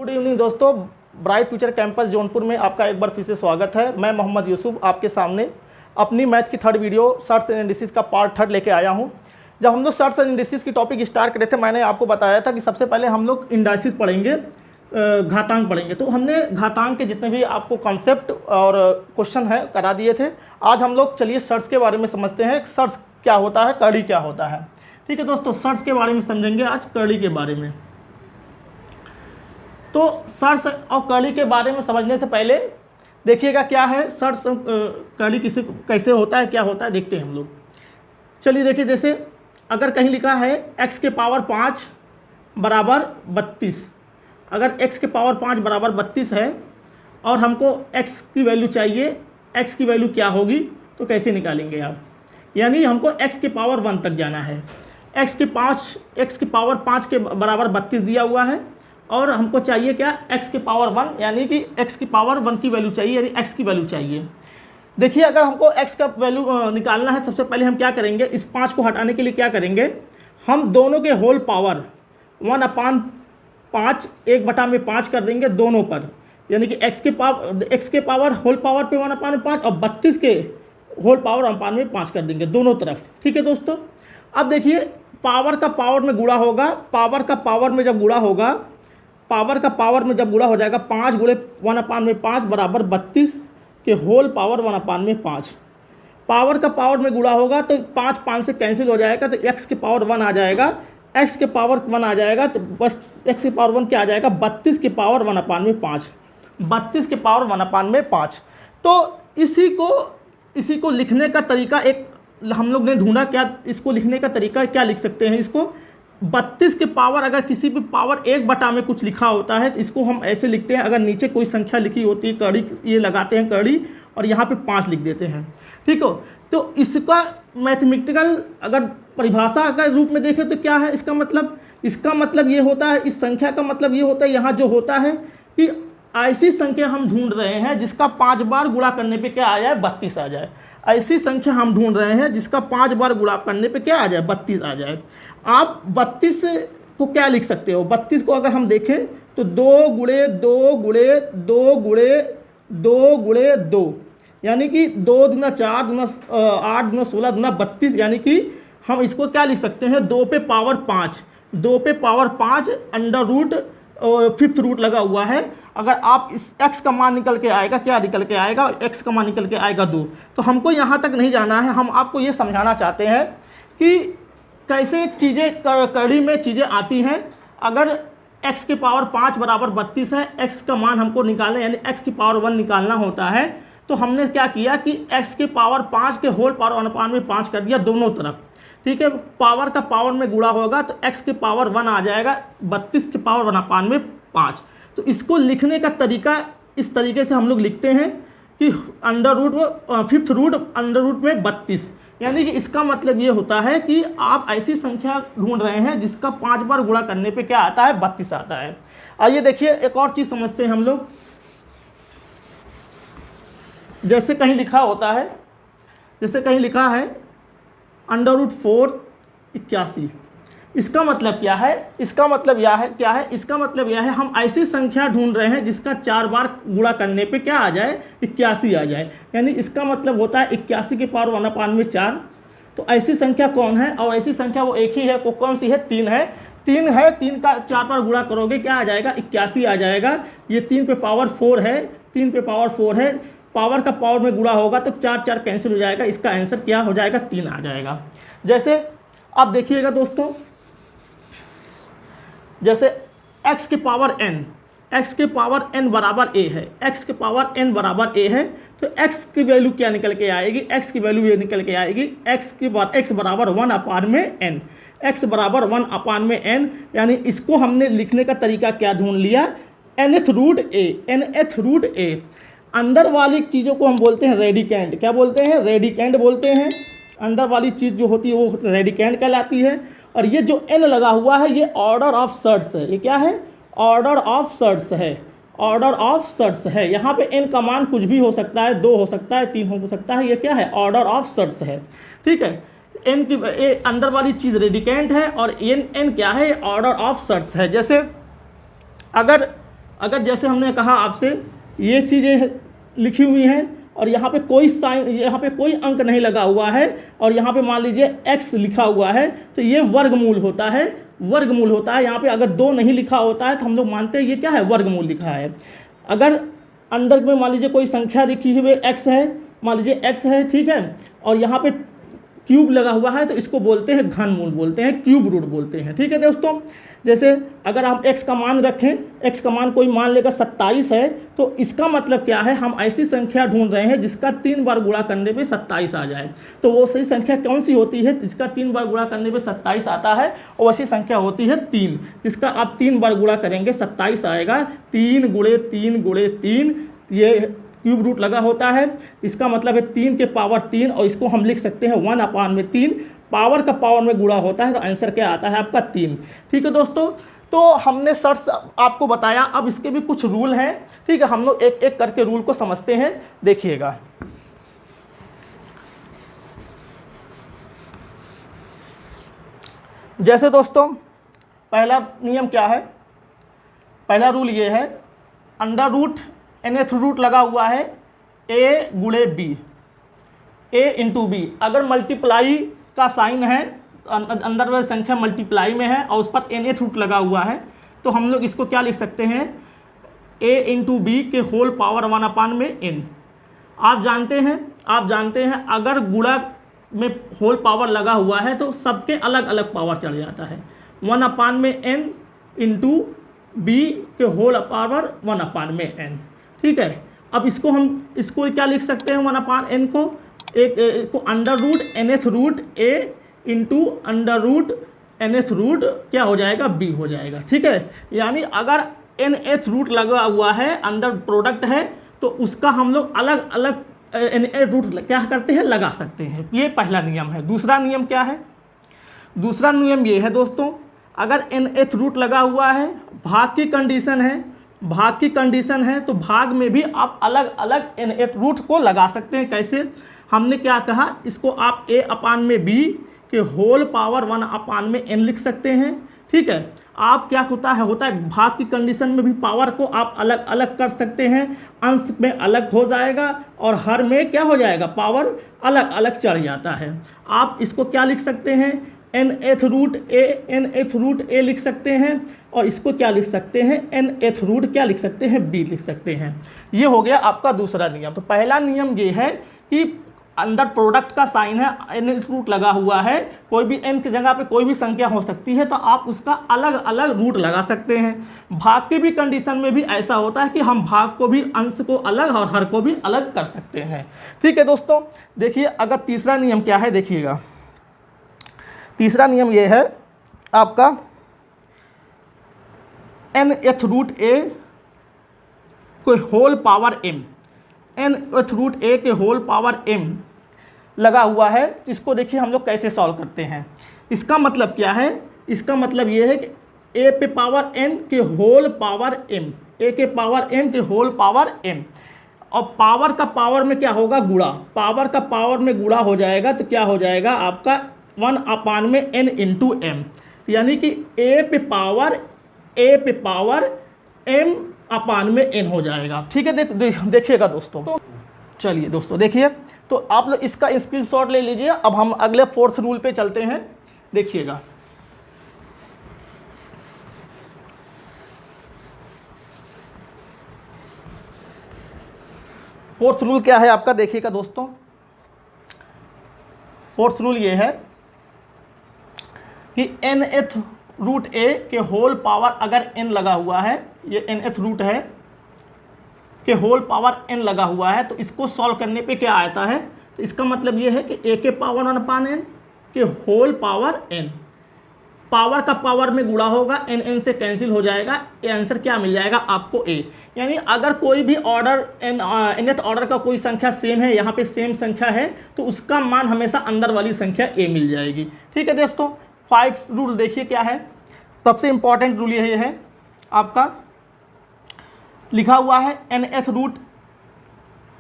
Good evening दोस्तों, bright future campus Jaunpur में आपका एक बार फिर से स्वागत है। मैं मोहम्मद यूसुफ आपके सामने अपनी मैथ की third video shirts and indices का पार्ट थर्ड लेके आया हूं। जब हम लोग सर्ट्स एंड इंडिसेस की टॉपिक स्टार्ट करे थे, मैंने आपको बताया था कि सबसे पहले हम लोग इंडाइसिस पढ़ेंगे, घातांक पढ़ेंगे। तो हमने घातांक के जितने भी आपको कॉन्सेप्ट और क्वेश्चन है करा दिए थे। आज हम लोग चलिए सर्ट्स के बारे में समझते हैं। सर्ट्स क्या होता है, कर्ली क्या होता है। ठीक है दोस्तों, सर्ट्स के बारे में समझेंगे आज, कर्ली के बारे में। तो सर्ट्स और कर्ली के बारे में समझने से पहले देखिएगा क्या है सर्ट्स कर्ली कैसे होता है, क्या होता है, देखते हैं हम लोग। चलिए देखिए, जैसे अगर कहीं लिखा है x के पावर 5 बराबर 32, अगर x के पावर 5 बराबर 32 है और हमको x की वैल्यू चाहिए, x की वैल्यू क्या होगी तो कैसे निकालेंगे आप। यानी हमको x के पावर 1 तक जाना है। x के पावर 5 के बराबर 32 दिया हुआ है और हमको चाहिए क्या, x के पावर 1, यानी कि x की पावर 1 की वैल्यू चाहिए, यानी x की वैल्यू चाहिए। देखिए, अगर हमको x का वैल्यू निकालना है, सबसे पहले हम क्या करेंगे, इस 5 को हटाने के लिए क्या करेंगे, हम दोनों के होल पावर 1/5 1/5 कर देंगे दोनों पर। यानी कि x के पावर होल पावर पे 1/5 और 32 के होल पावर 1/5 कर देंगे दोनों तरफ। ठीक है दोस्तों, अब देखिए पावर का पावर में गुणा होगा, पावर का पावर में जब गुणा होगा, पावर का पावर में जब गुणा हो जाएगा, 5 गुणे 1/5 बराबर 32 के होल पावर 1/5। पावर का पावर में गुणा होगा तो 5 से कैंसिल हो जाएगा, तो x के पावर 1 आ जाएगा, x के पावर 1 आ जाएगा, तो बस x के पावर 1 क्या आ जाएगा, 32 के पावर 1/5, 32 के पावर 1/5। तो इसी को लिखने का तरीका एक हम लोग ने ढूंढा, क्या इसको लिखने का तरीका क्या लिख सकते हैं इसको। 32 के पावर, अगर किसी भी पावर 1/, में कुछ लिखा होता है तो इसको हम ऐसे लिखते हैं। अगर नीचे कोई संख्या लिखी होती है, कड़ी ये लगाते हैं कड़ी और यहाँ पे 5 लिख देते हैं। ठीक हो, तो इसका मैथमेटिकल अगर परिभाषा अगर रूप में देखें तो क्या है इसका मतलब ये होता है, इस संख्या का मतलब ये होता है, यहाँ जो होता है कि ऐसी संख्या हम ढूंढ रहे हैं जिसका 5 बार गुणा करने पे क्या आ जाए, 32 आ जाए। ऐसी संख्या हम ढूंढ रहे हैं जिसका 5 बार गुणा करने पे क्या आ जाए, 32 आ जाए। आप 32 को क्या लिख सकते हो, 32 को अगर हम देखें तो 2 गुणे 2 गुणे 2 गुणे 2 गुणे 2, यानी कि 2 दूना 4 दूना 8 दूना 16 दूना 32, यानी कि हम इसको क्या लिख सकते हैं, 2 पे पावर 5, 2 पे power 5 under root 5th root लगा हुआ है। अगर आप इस x का मान निकल के आएगा, क्या निकल के आएगा, x का मान निकल के आएगा 2। तो हमको यहाँ तक नहीं जाना है, हम आपको ये समझाना चाहते हैं कि कैसे चीज़ें कड़ी में चीज़ें आती हैं। अगर x के पावर 5 बराबर 32 है, x का मान हमको निकालना, यानी x की पावर 1 निकालना होता है, तो हमने क्या किया कि x के पावर 5 के होल पावर 1/5 कर दिया दोनों तरफ। ठीक है, पावर का पावर में गुणा होगा तो x के पावर 1 आ जाएगा, 32 के पावर 1/5। तो इसको लिखने का तरीका इस तरीके से हम लोग लिखते हैं कि under root 5th root under root में 32, यानी कि इसका मतलब ये होता है कि आप ऐसी संख्या ढूंढ रहे हैं जिसका 5 बार गुणा करने पे क्या आता है, 32 आता है। आइए देखिए एक और चीज़ समझते हैं हम लोग। जैसे कहीं लिखा होता है, जैसे कहीं लिखा है अंडर रूट 4 81, इसका मतलब क्या है, इसका मतलब यह है क्या है, इसका मतलब यह है हम ऐसी संख्या ढूंढ रहे हैं जिसका 4 बार गुणा करने पे क्या आ जाए, 81 आ जाए। यानी इसका मतलब होता है 81 के पावर 1/4। तो ऐसी संख्या कौन है, और ऐसी संख्या वो एक ही है, वो कौन सी है, 3 है। 3 का 4 बार गुणा करोगे क्या आ जाएगा, 81 आ जाएगा। ये 3 पे पावर 4 है, 3 पे पावर 4 है, पावर का पावर में गुणा होगा तो 4 कैंसिल हो जाएगा, इसका आंसर क्या हो जाएगा, 3 आ जाएगा। जैसे अब देखिएगा दोस्तों, जैसे x के पावर n बराबर a है, x के पावर n बराबर a है, तो x की वैल्यू क्या निकल के आएगी, x की वैल्यू ये निकल के आएगी, x बराबर 1/n, x बराबर 1/n। यानी इसको हमने लिखने का तरीका क्या ढूंढ लिया, nth रूट a। अंदर वाली चीज़ों को हम बोलते हैं रेडिकेंड, क्या बोलते हैं, रेडिकेंड बोलते हैं। अंदर वाली चीज़ जो होती है वो रेडिकेंड कहलाती है। और ये जो n लगा हुआ है ये ऑर्डर ऑफ सर्ट्स है, ये क्या है, ऑर्डर ऑफ सर्ट्स है, ऑर्डर ऑफ सर्ट्स है। यहाँ पे n का मान कुछ भी हो सकता है, 2 हो सकता है, 3 हो सकता है, ये क्या है, ऑर्डर ऑफ सर्ट्स है। ठीक है, n की अंदर वाली चीज़ रेडिकेंट है और n क्या है, ऑर्डर ऑफ सर्ट्स है। जैसे अगर अगर जैसे हमने कहा आपसे ये चीज़ें लिखी हुई हैं और यहाँ पे कोई साइन, यहाँ पे कोई अंक नहीं लगा हुआ है और यहाँ पे मान लीजिए x लिखा हुआ है, तो ये वर्गमूल होता है, वर्गमूल होता है। यहाँ पे अगर 2 नहीं लिखा होता है तो हम लोग मानते हैं ये क्या है, वर्गमूल लिखा है। अगर अंदर में मान लीजिए कोई संख्या लिखी हुई x है, मान लीजिए x है, ठीक है, और यहाँ पे क्यूब लगा हुआ है तो इसको बोलते हैं घनमूल, बोलते हैं क्यूब रूट बोलते हैं, ठीक है दोस्तों। जैसे अगर हम x का मान रखें, x का मान कोई मान लेगा 27 है, तो इसका मतलब क्या है, हम ऐसी संख्या ढूंढ रहे हैं जिसका 3 बार गुणा करने पे 27 आ जाए। तो वो सही संख्या कौन सी होती है, जिसका 3 बार गुणा करने पे 27 आता है, और वैसी संख्या होती है 3, जिसका आप 3 बार गुणा करेंगे 27 आएगा। 3 गुणे 3 गुणे 3 ये क्यूब रूट लगा होता है। इसका मतलब है 3 के पावर 3, और इसको हम लिख सकते हैं 1/3। पावर का पावर में गुणा होता है तो आंसर क्या आता है आपका 3। ठीक है दोस्तों, तो हमने शर्ट्स आपको बताया, अब इसके भी कुछ रूल हैं, ठीक है। हम लोग एक एक करके रूल को समझते हैं, देखिएगा। जैसे दोस्तों पहला नियम क्या है, पहला रूल ये है, अंडर रूट nth रूट लगा हुआ है a गुणे b, a इंटू बी। अगर मल्टीप्लाई का साइन है, अंदर वाली संख्या मल्टीप्लाई में है और उस पर nth रूट लगा हुआ है, तो हम लोग इसको क्या लिख सकते हैं, a इंटू बी के होल पावर 1 में n। आप जानते हैं अगर गुणा में होल पावर लगा हुआ है तो सबके अलग अलग पावर चढ़ जाता है। 1 में n इंटू बी के होल पावर 1 में n, ठीक है। अब इसको क्या लिख सकते हैं, 1/n को एक को under root nth root a into under root nth root क्या हो जाएगा, b हो जाएगा, ठीक है। यानी अगर nth रूट लगा हुआ है, अंडर प्रोडक्ट है, तो उसका हम लोग अलग अलग nth रूट क्या करते हैं, लगा सकते हैं। ये पहला नियम है। दूसरा नियम क्या है, दूसरा नियम ये है दोस्तों, अगर nth रूट लगा हुआ है, भाग की कंडीशन है, भाग की कंडीशन है, तो भाग में भी आप अलग अलग nth रूट को लगा सकते हैं। कैसे, हमने क्या कहा, इसको आप a/b के होल पावर 1 में n लिख सकते हैं, ठीक है। आप क्या होता है भाग की कंडीशन में भी पावर को आप अलग अलग कर सकते हैं, अंश में अलग हो जाएगा और हर में क्या हो जाएगा, पावर अलग अलग चढ़ जाता है। आप इसको क्या लिख सकते हैं, nth रूट a लिख सकते हैं, और इसको क्या लिख सकते हैं, nth रूट क्या लिख सकते हैं, b लिख सकते हैं। ये हो गया आपका दूसरा नियम। तो पहला नियम ये है कि अंदर प्रोडक्ट का साइन है, nth रूट लगा हुआ है, कोई भी n की जगह पे कोई भी संख्या हो सकती है, तो आप उसका अलग अलग रूट लगा सकते हैं। भाग की भी कंडीशन में भी ऐसा होता है कि हम भाग को भी, अंश को अलग और हर को भी अलग कर सकते हैं, ठीक है दोस्तों। देखिए अगर तीसरा नियम क्या है, देखिएगा तीसरा नियम ये है आपका, nth रूट a को whole power m, nth root a के होल पावर m लगा हुआ है। इसको देखिए हम लोग कैसे सॉल्व करते हैं। इसका मतलब क्या है, इसका मतलब ये है कि a पे पावर n के होल पावर m, a के पावर m के होल पावर m, और पावर का पावर में क्या होगा, गुणा, पावर का पावर में गुणा हो जाएगा, तो क्या हो जाएगा आपका 1 में n इंटू m, यानी कि a पे पावर m में n हो जाएगा, ठीक है। देखिएगा दोस्तों, तो चलिए दोस्तों देखिए, तो आप लोग इसका स्क्रीनशॉट ले लीजिए। अब हम अगले फोर्थ रूल पे चलते हैं, देखिएगा। फोर्थ रूल क्या है आपका, देखिएगा दोस्तों। फोर्थ रूल ये है कि nth रूट a के होल पावर अगर n लगा हुआ है, ये nth रूट है के होल पावर n लगा हुआ है, तो इसको सॉल्व करने पे क्या आता है, तो इसका मतलब ये है कि a के पावर 1/n के होल पावर n, पावर का पावर में गुणा होगा, n से कैंसिल हो जाएगा, ये आंसर क्या मिल जाएगा आपको a। यानी अगर कोई भी ऑर्डर nth ऑर्डर का कोई संख्या सेम है, यहाँ पे सेम संख्या है, तो उसका मान हमेशा अंदर वाली संख्या a मिल जाएगी, ठीक है दोस्तों। 5 रूल देखिए क्या है, सबसे इंपॉर्टेंट रूल ये है आपका, लिखा हुआ है nth रूट,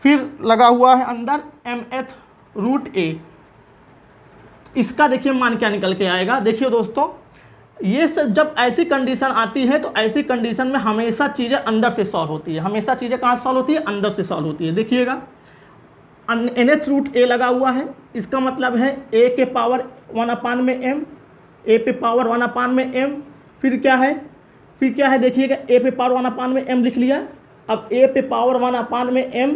फिर लगा हुआ है अंदर mth रूट a। इसका देखिए मान क्या निकल के आएगा, देखिए दोस्तों, ये सब जब ऐसी कंडीशन आती है तो ऐसी कंडीशन में हमेशा चीज़ें अंदर से सॉल्व होती है, हमेशा चीज़ें कहाँ सॉल्व होती है, अंदर से सॉल्व होती है। देखिएगा nth रूट a लगा हुआ है, इसका मतलब है a के पावर 1/m, a पे पावर 1/m, फिर क्या है, देखिएगा a पे पावर 1/m लिख लिया। अब a पे पावर 1/m,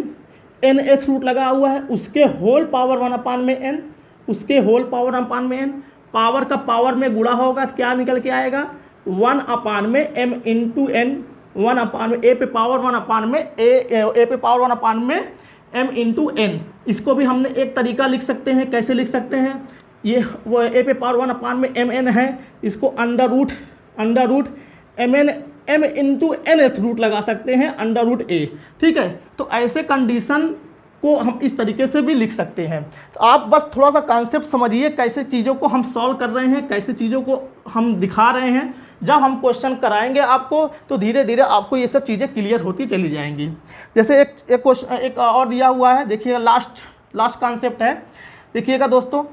nth रूट लगा हुआ है, उसके होल पावर 1/n, उसके होल पावर 1/n, पावर का पावर में गुणा होगा तो क्या निकल के आएगा 1/m इंटू n, 1/, a पे पावर 1/m, a पे power 1/m m into n। इसको भी हमने एक तरीका लिख सकते हैं, कैसे लिख सकते हैं, ये वो a पे पावर 1/m n है, इसको under root m into nth root लगा सकते हैं, अंडर रूट a। ठीक है, तो ऐसे कंडीशन को हम इस तरीके से भी लिख सकते हैं। तो आप बस थोड़ा सा कॉन्सेप्ट समझिए, कैसे चीज़ों को हम सॉल्व कर रहे हैं, कैसे चीज़ों को हम दिखा रहे हैं। जब हम क्वेश्चन कराएंगे आपको तो धीरे धीरे आपको ये सब चीज़ें क्लियर होती चली जाएंगी। जैसे एक क्वेश्चन एक और दिया हुआ है, देखिएगा लास्ट कॉन्सेप्ट है। देखिएगा दोस्तों,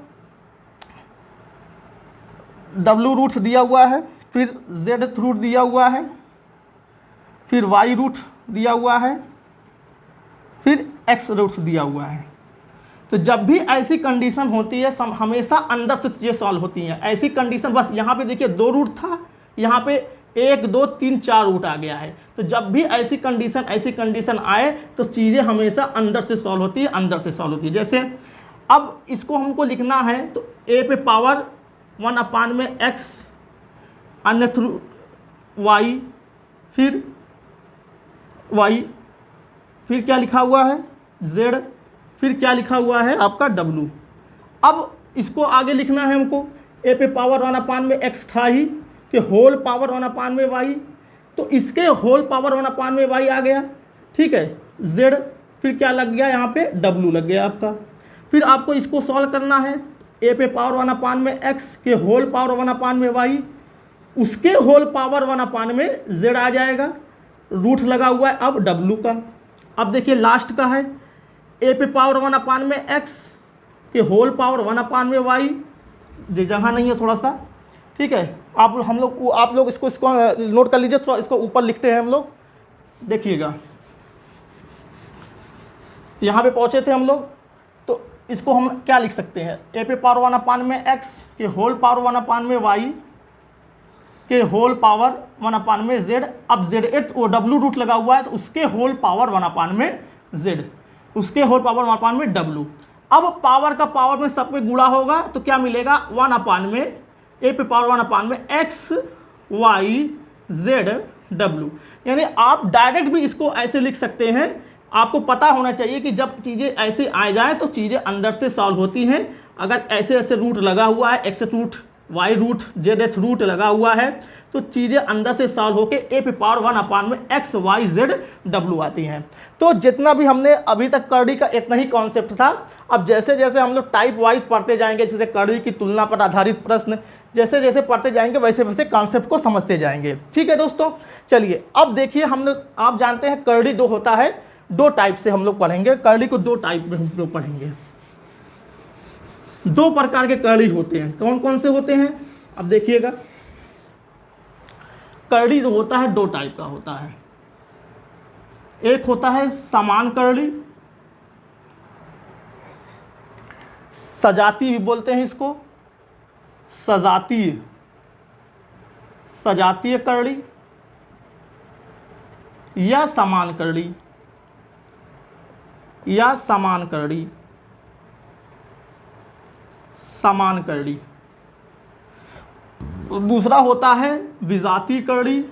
w रूट दिया हुआ है, फिर z रूट दिया हुआ है, फिर y रूट दिया हुआ है, फिर x रूट दिया हुआ है। तो जब भी ऐसी कंडीशन होती है हमेशा अंदर से चीज़ें सॉल्व होती हैं। ऐसी कंडीशन, बस यहाँ पे देखिए 2 रूट था, यहाँ पे 1 2 3 4 रूट आ गया है। तो जब भी ऐसी कंडीशन आए तो चीज़ें हमेशा अंदर से सॉल्व होती है, जैसे अब इसको हमको लिखना है तो a पे पावर 1/x, अन्यथा y, फिर क्या लिखा हुआ है z, फिर क्या लिखा हुआ है आपका w। अब इसको आगे लिखना है हमको, a पे पावर 1/x था ही कि होल पावर 1/y, तो इसके होल पावर 1/y आ गया। ठीक है, z, फिर क्या लग गया यहाँ पे w लग गया आपका। फिर आपको इसको सॉल्व करना है, a पे पावर 1/x के होल पावर 1/y, उसके होल पावर 1/z आ जाएगा, रूट लगा हुआ है अब w का। अब देखिए लास्ट का है, a पे पावर 1/x के होल पावर 1/y, जगह नहीं है थोड़ा सा। ठीक है, आप लोग इसको नोट कर लीजिए, थोड़ा इसको ऊपर लिखते हैं हम लोग। देखिएगा यहाँ पे पहुँचे थे हम लोग, तो इसको हम क्या लिख सकते हैं, a पे पावर 1/x के होल पावर 1/y के होल पावर 1/z। अब z वो w रूट लगा हुआ है तो उसके होल पावर 1/z, उसके होल पावर 1/w। अब पावर का पावर में सब पे गुणा होगा तो क्या मिलेगा 1/, a पे power 1/x y z w। यानी आप डायरेक्ट भी इसको ऐसे लिख सकते हैं। आपको पता होना चाहिए कि जब चीज़ें ऐसे आ जाएं तो चीज़ें अंदर से सॉल्व होती हैं। अगर ऐसे रूट लगा हुआ है, x root y root z root लगा हुआ है, तो चीज़ें अंदर से सॉल्व होके a पे power 1/x y z w आती हैं। तो जितना भी हमने अभी तक करड़ी का इतना ही कॉन्सेप्ट था। अब जैसे जैसे हम लोग टाइप वाइज पढ़ते जाएंगे, जैसे करड़ी की तुलना पर आधारित प्रश्न जैसे जैसे पढ़ते जाएंगे वैसे वैसे कॉन्सेप्ट को समझते जाएंगे। ठीक है दोस्तों, चलिए अब देखिए हम लोग, आप जानते हैं करड़ी 2 होता है, 2 टाइप से हम लोग पढ़ेंगे। करड़ी को 2 टाइप में हम लोग पढ़ेंगे। 2 प्रकार के करड़ी होते हैं। कौन कौन से होते हैं, अब देखिएगा। करड़ी जो होता है 2 टाइप का होता है। एक होता है समान करड़ी, सजातीय भी बोलते हैं इसको, सजातीय करड़ी या समान करड़ी समान करड़ी। दूसरा होता है विजातीय करड़ी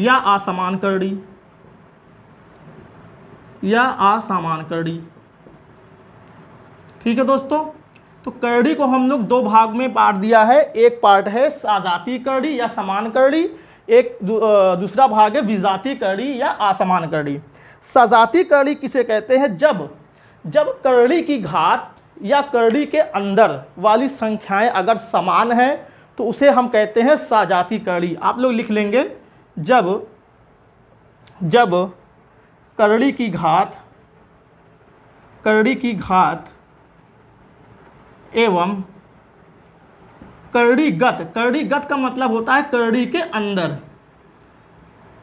या असमान करड़ी। ठीक है दोस्तों, तो करड़ी को हम लोग 2 भाग में बांट दिया है। एक पार्ट है सजातीय करड़ी या समान करड़ी, एक दूसरा भाग है विजातीय करड़ी या असमान करड़ी। सजातीय करड़ी किसे कहते हैं, जब करड़ी की घात या करड़ी के अंदर वाली संख्याएं अगर समान हैं तो उसे हम कहते हैं सजातीय करड़ी। आप लोग लिख लेंगे, जब करड़ी की घात करड़ी की घात एवं करड़ीगत। करड़ीगत का मतलब होता है करड़ी के अंदर।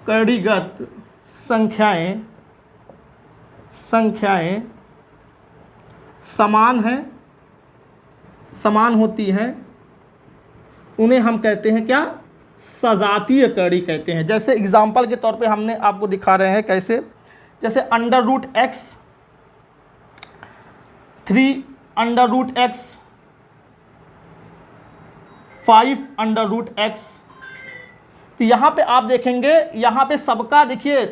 करड़ीगत संख्याएं समान हैं, समान होती हैं, उन्हें हम कहते हैं क्या? सजातीय करड़ी कहते हैं। जैसे एग्जाम्पल के तौर पे हमने आपको दिखा रहे हैं कैसे, जैसे under root x 3 under root x 5 under root x. तो यहाँ पे आप देखेंगे, यहाँ पे सबका देखिए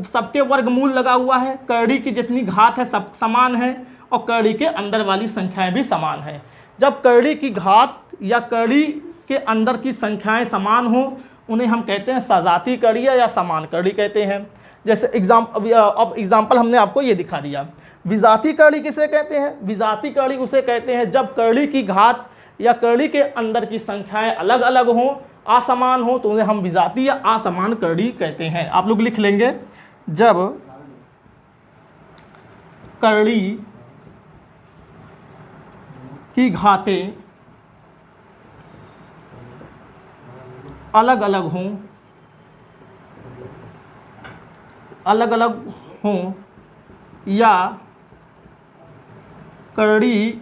सबके वर्गमूल लगा हुआ है। करड़ी की जितनी घात है सब समान है और करड़ी के अंदर वाली संख्याएं भी समान है। जब करड़ी की घात या करड़ी के अंदर की संख्याएं समान हो उन्हें हम कहते हैं सजातीय करड़ी या समान करड़ी कहते हैं। जैसे अब एग्जाम्पल हमने आपको ये दिखा दिया। विजातीय करड़ी किसे कहते हैं? विजातीय करड़ी उसे कहते हैं जब करड़ी की घात या करड़ी के अंदर की संख्याएं अलग अलग हों, असमान हो, तो उन्हें हम विजातीय या असमान करड़ी कहते हैं। आप लोग लिख लेंगे, जब करड़ी की घातें अलग अलग हों या करड़ीगत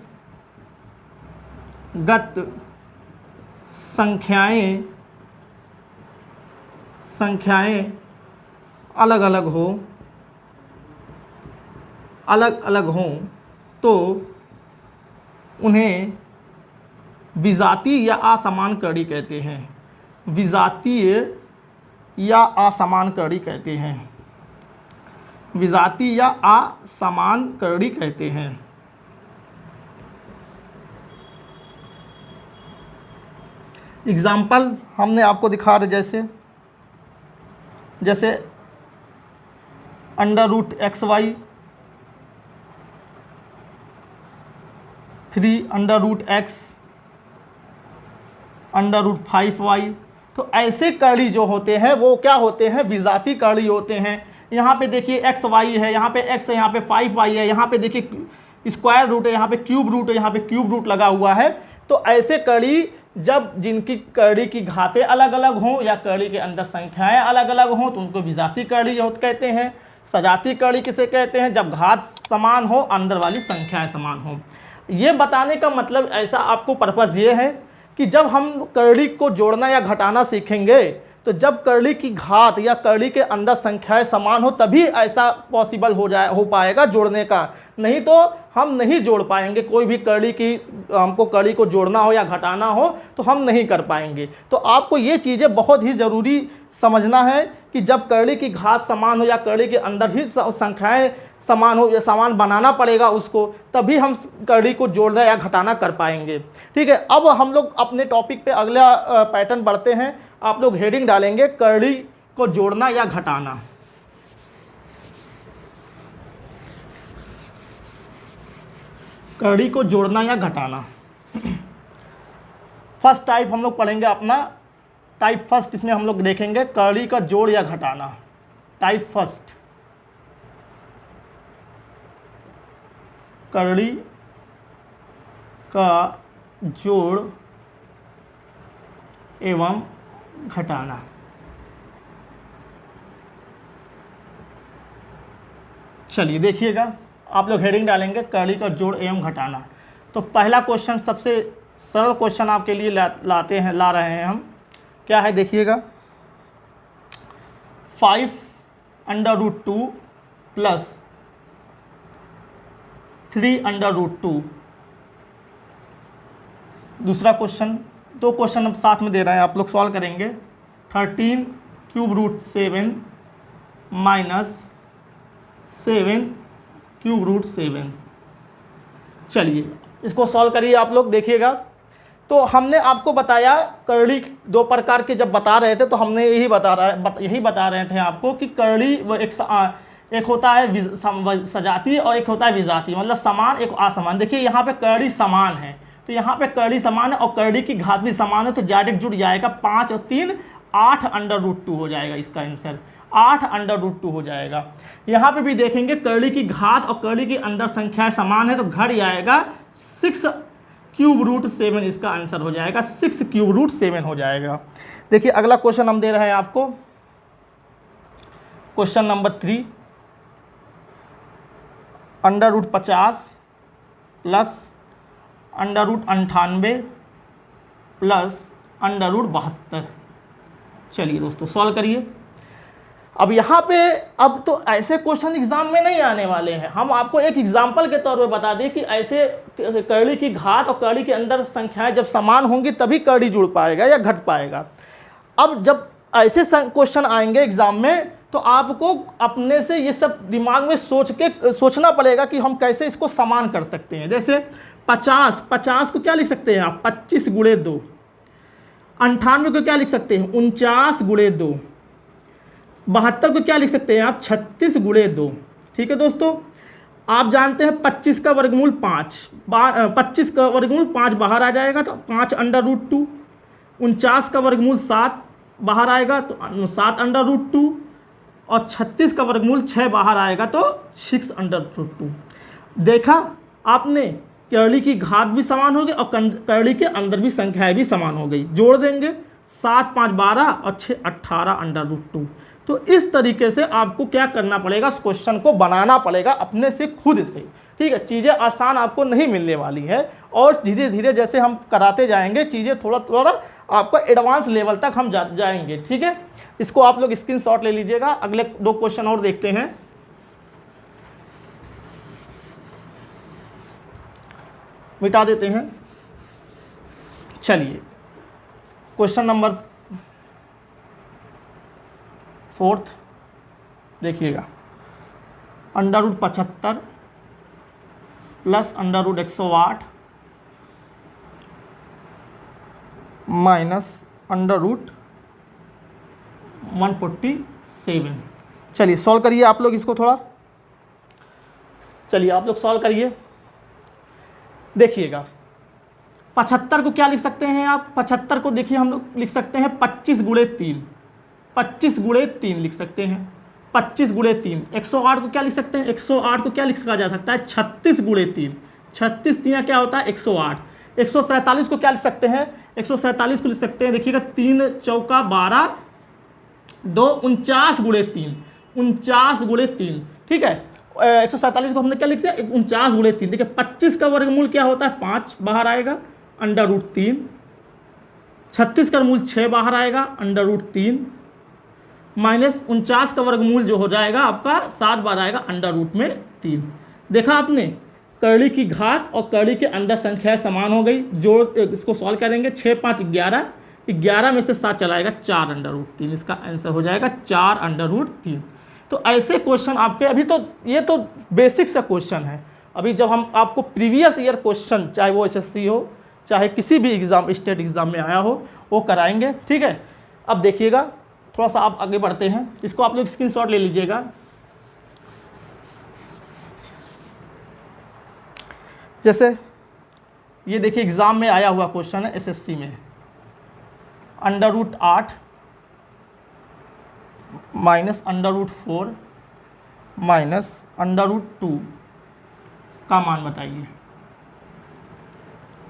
संख्याएं अलग अलग हों तो उन्हें विजातीय या असमान करड़ी कहते हैं। विजातीय या असमान करड़ी कहते हैं। विजातीय या असमान करड़ी कहते हैं। एग्जाम्पल हमने आपको दिखा रहे, जैसे under root x y 3 under root x under root 5 y. तो ऐसे करड़ी जो होते हैं वो क्या होते हैं? विजातीय करड़ी होते हैं। यहाँ पे देखिए एक्स वाई है, यहाँ पे एक्स है, यहाँ पे 5 वाई है, यहाँ पे देखिए स्क्वायर रूट है, यहाँ पे क्यूब रूट है, यहाँ पे क्यूब रूट लगा हुआ है। तो ऐसे करड़ी जब जिनकी करड़ी की घातें अलग अलग हों या करड़ी के अंदर संख्याएं अलग अलग हों तो उनको विजातीय करड़ी कहते हैं। सजातीय करड़ी किसे कहते हैं? जब घात समान हो, अंदर वाली संख्याएं समान हो। ये बताने का मतलब ऐसा आपको पर्पज़ ये है कि जब हम करड़ी को जोड़ना या घटाना सीखेंगे तो जब करड़ी की घात या करड़ी के अंदर संख्याएं समान हो तभी ऐसा पॉसिबल हो पाएगा जोड़ने का, नहीं तो हम नहीं जोड़ पाएंगे। कोई भी हमको करड़ी को जोड़ना हो या घटाना हो तो हम नहीं कर पाएंगे। तो आपको ये चीज़ें बहुत ही ज़रूरी समझना है कि जब करड़ी की घात समान हो या करड़ी के अंदर भी संख्याएं समान हो या समान बनाना पड़ेगा उसको, तभी हम करड़ी को जोड़ना या घटाना कर पाएंगे। ठीक है, अब हम लोग अपने टॉपिक पे अगला पैटर्न बढ़ते हैं। आप लोग हेडिंग डालेंगे करड़ी को जोड़ना या घटाना। करड़ी को जोड़ना या घटाना। फर्स्ट टाइप हम लोग पढ़ेंगे अपना टाइप फर्स्ट। इसमें हम लोग देखेंगे करड़ी का जोड़ या घटाना। टाइप फर्स्ट, करड़ी का जोड़ एवं घटाना। चलिए देखिएगा, आप लोग हेडिंग डालेंगे करड़ी का जोड़ एवं घटाना। तो पहला क्वेश्चन, सबसे सरल क्वेश्चन आपके लिए ला रहे हैं हम। क्या है देखिएगा, 5 under root 2 plus 3 under root 2। दूसरा क्वेश्चन, दो क्वेश्चन अब साथ में दे रहे हैं, आप लोग सॉल्व करेंगे। 13 cube root 7 minus 7 cube root 7। चलिए इसको सॉल्व करिए आप लोग, देखिएगा। तो हमने आपको बताया करड़ी दो प्रकार के जब बता रहे थे तो हमने यही बता रहे थे आपको कि करड़ी वो एक होता है सजातीय और एक होता है विजातीय, मतलब समान एक असमान। देखिए यहाँ पे करड़ी समान है तो यहाँ पे करड़ी समान है और करड़ी की घात भी समान है, तो डायरेक्ट जुड़ जाएगा। 5 और 3 8 अंडर रूट 2 हो जाएगा इसका आंसर। 8 अंडर रूट 2 हो जाएगा। यहाँ पे भी देखेंगे कर्ली की घात और कर्ली की अंदर संख्याएं समान है तो घट आएगा 6 क्यूब रूट 7, इसका आंसर हो जाएगा 6 क्यूब रूट 7 हो जाएगा। देखिए अगला क्वेश्चन हम दे रहे हैं आपको, question number 3, under root 50 plus under root 98 plus under root 72। चलिए दोस्तों सॉल्व करिए। अब यहाँ पे अब तो ऐसे क्वेश्चन एग्जाम में नहीं आने वाले हैं, हम आपको एक एग्जाम्पल के तौर पे बता दें कि ऐसे कर्ली की घात और कर्ली के अंदर संख्याएं जब समान होंगी तभी कर्ली जुड़ पाएगा या घट पाएगा। अब जब ऐसे क्वेश्चन आएंगे एग्जाम में तो आपको अपने से ये सब दिमाग में सोचना पड़ेगा कि हम कैसे इसको समान कर सकते हैं। जैसे 50 को क्या लिख सकते हैं आप, 25 गुणे 2। 98 को क्या लिख सकते हैं, 49 गुणे 2। 72 को क्या लिख सकते हैं आप, 36 गुणे 2। ठीक है दोस्तों, आप जानते हैं 25 का वर्गमूल 5, 25 का वर्गमूल 5 बाहर आ जाएगा तो 5 अंडर रूट 2। 49 का वर्गमूल 7 बाहर आएगा तो 7 अंडर रूट 2 और 36 का वर्गमूल 6 बाहर आएगा तो 6 अंडर रूट 2। देखा आपने, कर्ली की घात भी समान हो गई और कर्ली के अंदर भी संख्याएं भी समान हो गई। जोड़ देंगे 7 5 12 और 6 18 अंडर रूट 2। तो इस तरीके से आपको क्या करना पड़ेगा, इस क्वेश्चन को बनाना पड़ेगा अपने से खुद से। ठीक है, चीज़ें आसान आपको नहीं मिलने वाली है और धीरे धीरे जैसे हम कराते जाएंगे चीज़ें थोड़ा थोड़ा आपको एडवांस लेवल तक हम जाएंगे। ठीक है, इसको आप लोग स्क्रीनशॉट ले लीजिएगा। अगले 2 क्वेश्चन और देखते हैं। मिटा देते हैं। चलिए क्वेश्चन नंबर 4 देखिएगा, under root 75 plus under root 108 minus under root 147। चलिए सॉल्व करिए आप लोग इसको थोड़ा। चलिए आप लोग सॉल्व करिए। देखिएगा 75 को क्या लिख सकते हैं आप, 75 को देखिए हम लोग लिख सकते हैं 25 गुणे 3, 25 गुणे 3 लिख सकते हैं, 25 गुणे 3। 108 को क्या लिख सकते हैं, 108 को क्या लिखा जा सकता है, 36 गुणे 3। 36 3 क्या होता है 108। 147 को क्या लिख सकते हैं, 147 को लिख सकते हैं, देखिएगा 3 चौका 12 2 49 गुणे 3, 49 गुणे 3। ठीक है, 147 को हमने क्या लिख दिया 49 गुणे 3। देखिए 25 का वर्गमूल क्या होता है 5 बाहर आएगा अंडर रूट 3। 36 का वर्गमूल 6 बाहर आएगा अंडर रूट 3 माइनस 49 का वर्गमूल जो हो जाएगा आपका 7 बार आएगा अंडर रूट में 3। देखा आपने, कर्ली की घात और कर्ली के अंदर संख्या समान हो गई। जोड़ इसको सॉल्व करेंगे 6 5 11, 11 में से 7 चलाएगा 4 अंडर रूट 3, इसका आंसर हो जाएगा 4 अंडर रूट 3। तो ऐसे क्वेश्चन आपके अभी तो ये तो बेसिक सा क्वेश्चन है। अभी जब हम आपको प्रीवियस ईयर क्वेश्चन चाहे वो एसएससी हो चाहे किसी भी एग्ज़ाम स्टेट एग्ज़ाम में आया हो वो कराएंगे। ठीक है, अब देखिएगा थोड़ा सा आप आगे बढ़ते हैं, इसको आप लोग स्क्रीनशॉट ले लीजिएगा। जैसे ये देखिए एग्ज़ाम में आया हुआ क्वेश्चन है एसएससी में, under root 8 minus under root 4 minus under root 2 का मान बताइए,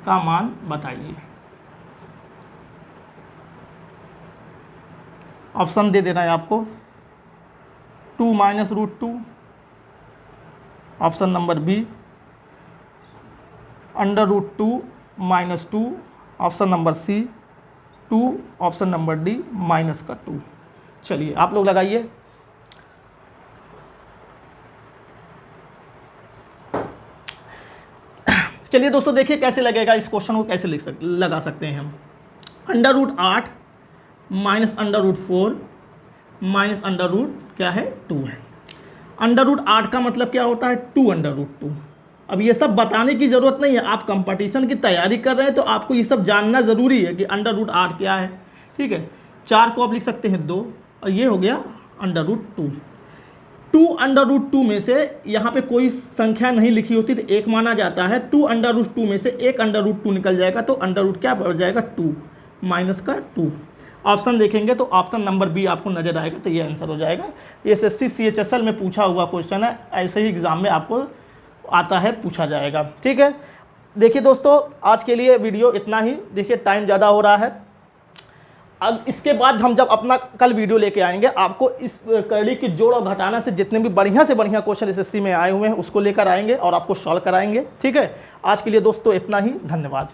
का मान बताइए। ऑप्शन दे देना है आपको, 2 minus root 2, option number B under root 2 minus 2, option number C 2, option number D minus का 2। चलिए आप लोग लगाइए। चलिए दोस्तों देखिए कैसे लगेगा, इस क्वेश्चन को कैसे लगा सकते हैं हम। Under root 8 minus under root 4 minus under root क्या है 2 है। अंडर रूट 8 का मतलब क्या होता है 2 अंडर रूट 2। अब ये सब बताने की ज़रूरत नहीं है, आप कंपटीशन की तैयारी कर रहे हैं तो आपको ये सब जानना ज़रूरी है कि अंडर रूट 8 क्या है। ठीक है, 4 को आप लिख सकते हैं 2 और ये हो गया अंडर रूट 2। 2 अंडर रूट 2 में से यहाँ पे कोई संख्या नहीं लिखी होती तो 1 माना जाता है। 2 अंडर रूट 2 में से 1 अंडर रूट 2 निकल जाएगा तो अंडर रूट क्या बढ़ जाएगा 2 माइनस का 2। ऑप्शन देखेंगे तो ऑप्शन नंबर बी आपको नज़र आएगा, तो ये आंसर हो जाएगा। ये SSC CHSL में पूछा हुआ क्वेश्चन है, ऐसे ही एग्ज़ाम में आपको आता है, पूछा जाएगा। ठीक है, देखिए दोस्तों आज के लिए वीडियो इतना ही। देखिए टाइम ज़्यादा हो रहा है, अब इसके बाद हम जब अपना कल वीडियो लेके आएंगे, आपको इस करली की जोड़ और घटाना से जितने भी बढ़िया से बढ़िया क्वेश्चन SSC में आए हुए हैं उसको लेकर आएंगे और आपको सॉल्व कराएंगे। ठीक है, आज के लिए दोस्तों इतना ही, धन्यवाद।